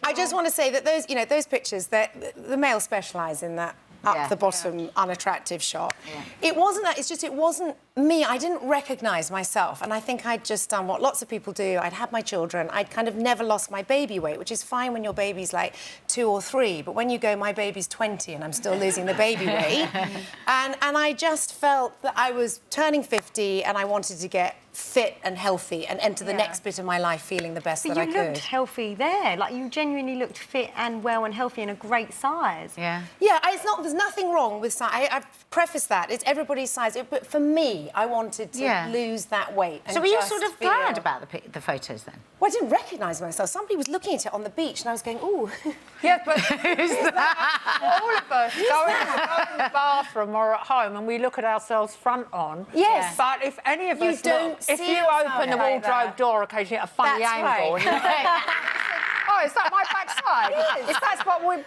I just want to say that those, those pictures, the male specialise in that up the bottom unattractive shot. Yeah. It wasn't that. It's just it wasn't me. I didn't recognise myself, and I think I'd just done what lots of people do. I'd had my children. I'd kind of never lost my baby weight, which is fine when your baby's like 2 or 3, but when you go, my baby's 20 and I'm still losing the baby weight, and I just felt that I was turning 50 and I wanted to get fit and healthy and enter the next bit of my life feeling the best that I could. But you looked healthy there. Like, you genuinely looked fit and well and healthy and a great size. Yeah. Yeah, it's not... There's nothing wrong with size. I've prefaced that. It's everybody's size. But for me, I wanted to lose that weight. So were you sort of glad about the photos then? Well, I didn't recognise myself. Somebody was looking at it on the beach and I was going, ooh. Yeah, but who's that? All of us go in the bathroom or at home and we look at ourselves front on. Yes. But if any of us don't if you open the wardrobe door occasionally at a funny angle and you think, oh, is that my backside? Yes. That's what we're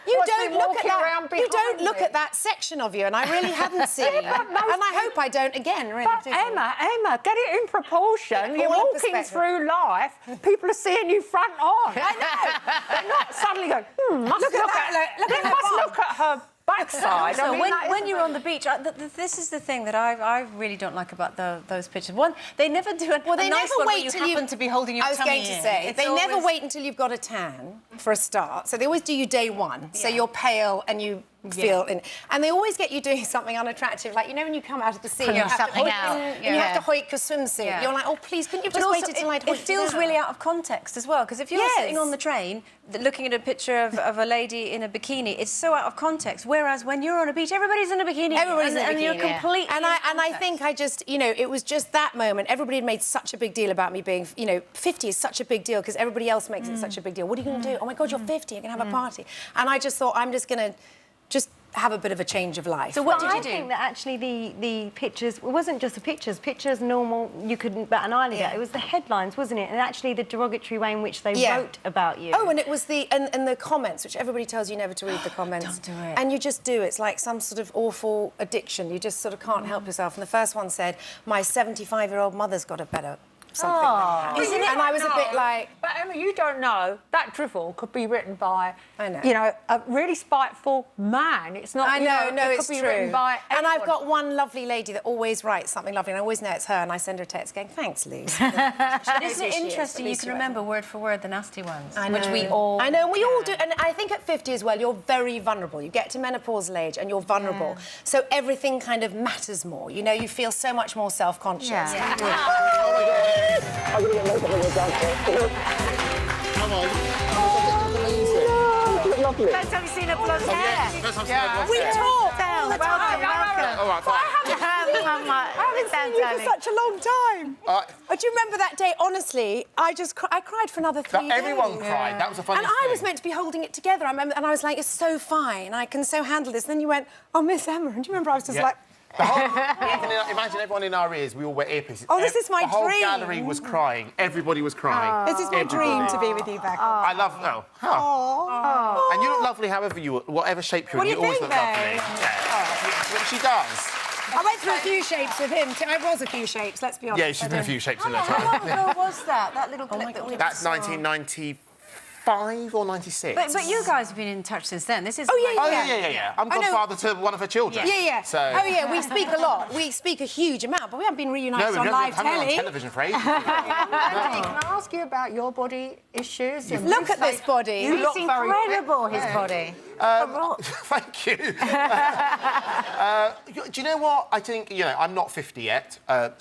walking around behind. You don't look at that section of you, and I really hadn't seen. And I hope I don't again, really. But Emma, get it in proportion. You're walking through life, people are seeing you front on. I know. They're not suddenly going, look at her backside. So when you're on the beach, this is the thing that I really don't like about those pictures. One, they never do a nice one where you happen to be holding your tummy in. I was going to say, they never wait until you've got a tan for a start. So they always do you day one. So you're pale and you feel... And they always get you doing something unattractive, like, when you come out of the sea, you have to hoik your swimsuit. Yeah. You're like, oh, please, couldn't you just wait until I'd hoik it feels really out of context as well, because if you're sitting on the train looking at a picture of a lady in a bikini, it's so out of context, whereas when you're on a beach, everybody's in a bikini. Everybody's in a bikini, and you're completely And I think I just, it was just that moment. Everybody had made such a big deal about me being, 50 is such a big deal because everybody else makes it such a big deal. What are you going to do? Oh, my God, you're 50, you're going to have a party. And I just thought, I'm just going to have a bit of a change of life. So what did you do? I think that actually the pictures, it wasn't just the pictures normal, you couldn't bat an eyelid at. It was the headlines, wasn't it? And actually the derogatory way in which they wrote about you. Oh, and it was and the comments, which everybody tells you never to read the comments. Don't do it. And you just do. It's like some sort of awful addiction. You just sort of can't help yourself. And the first one said, my 75-year-old mother's got a better... something like that. Isn't it? And I was a bit like... But, Emma, you don't know. That drivel could be written by, I know. A really spiteful man. It's not... I know, no, it's true. It could be true. written by anyone. And I've got one lovely lady that always writes something lovely, and I always know it's her, and I send her a text going, thanks, Lou. But isn't it interesting you can remember word for word the nasty ones? I know. Which we all... I know, and we all do. And I think at 50 as well, you're very vulnerable. You get to menopausal age and you're vulnerable. So everything kind of matters more. You feel so much more self-conscious. Yeah. I'm going to get makeup on your dad. Come on. Oh, no. Lovely. First time you've seen a blonde hair. First time you've seen a blonde We hair. talk all the time. Welcome. All right, fine. I haven't seen you for such a long time. But do you remember that day? Honestly, I cried for another 3 days. Everyone cried. That was a funny thing. And I was meant to be holding it together. I remember, and I was like, it's so fine. I can so handle this. And then you went, oh, Miss Emma. And do you remember I was just like... Imagine everyone in our ears, we all wear earpieces. Oh, this is my dream. The whole gallery was crying. Everybody was crying. This is my dream to be with you back. I love... And you look lovely however you... Whatever shape you're in, you always look lovely. She does. I went through a few shapes with him. I was a few shapes, let's be honest. Yeah, she's been a few shapes in her How long time. ago was that? That little clip that we That's saw? 1995 or 96. But you guys have been in touch since then. This is... Yeah. I'm godfather to one of her children. Yeah. So... Oh, yeah, we speak a lot. We speak a huge amount, but we haven't been reunited on live telly. on television for ages. Can I ask you about your body issues? Look at this body. You look incredible, his body. Thank you. Do you know what? I think, I'm not 50 yet, and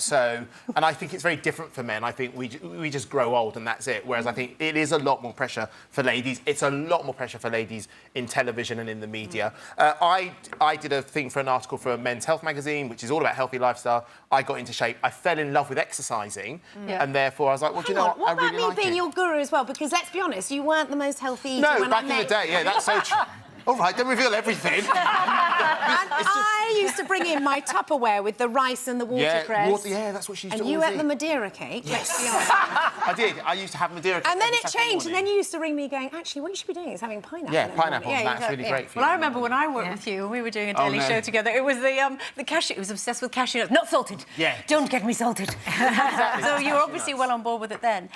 I think it's very different for men. I think we just grow old and that's it, whereas I think it is a lot more pressure for ladies. It's a lot more pressure for ladies in television and in the media. I did a thing for an article for a Men's Health magazine, which is all about healthy lifestyle. I got into shape. I fell in love with exercising, and therefore I was like, well, do you know what? What I about really like me being it. your guru as well? Because let's be honest, you weren't the most healthy eater No, when back I in the met day, yeah, that's so true. All right, don't reveal everything. I used to bring in my Tupperware with the rice and the watercress. Yeah, that's what she used to And you always ate eat. the Madeira cake, let's be honest. I did. I used to have Madeira cake. And then every it Saturday changed, and morning. then you used to ring me going, actually, what you should be doing is having pineapple. Yeah, in the morning." pineapple. That's really great for you. Well, I remember when I worked with you, we were doing a daily show together. It was the cashew. It was obsessed with cashew nuts, not salted. Yeah. Don't get me salted. So you were obviously well on board with it then.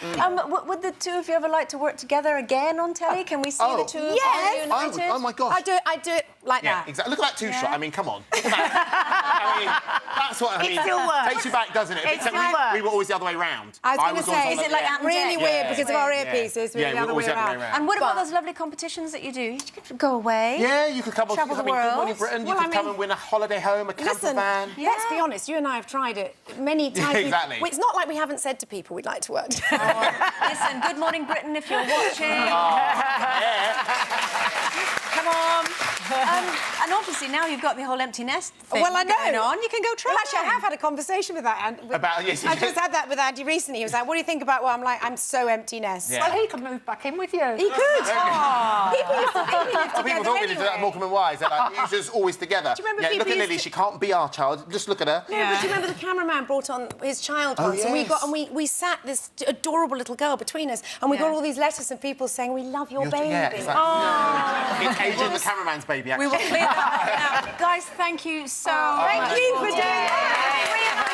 Would the two of you ever like to work together again on telly? Can we see the two of you Yes. I would. united? Oh my gosh. I do it like Yeah, that. exactly. Look at that two-shot. I mean, come on. Look at that. I mean, that's what I mean. It still works. Takes you back, doesn't it? It Except still works. we were always the other way round. I was going to always say, on is it like yeah. Ant and really Dec? weird because of our Yeah. earpieces? We're Yeah, the we're other always way the other way around. around. And what about But- those lovely competitions that you do? You could go away. Yeah, you could come on. Travel I the mean, Good Morning world. Britain. You Well, could I come mean- and win a holiday home, a camper Listen, van. let's be honest, you and I have tried it many times. Exactly. It's not like we haven't said to people we'd like to work together. Listen, Good Morning Britain, if you're watching. Come on. And obviously now you've got the whole empty nest thing Well, I know. going on. You can go try. Well, actually, I have had a conversation with that. About- yes, you I did. just had that with Andy recently. He was like, "What do you think about?" Well, I'm like, "I'm so empty nest." Yeah. Well, he can move back in with you. He could. People used to think we lived Oh, people together thought we did that at anyway. Morecambe and Wise. They're like, you're just always together. Do you remember yeah, people look at used Lily. to- She can't be our child. Just look at her. No, but do you remember the cameraman brought on his child once, and yes. we sat this adorable little girl between us, and we got all these letters from people saying, "We love your baby." Yeah, exactly. It's Adrian, the cameraman's baby. We Actually. will clear that up now. Guys, thank you so much. Thank you for doing that.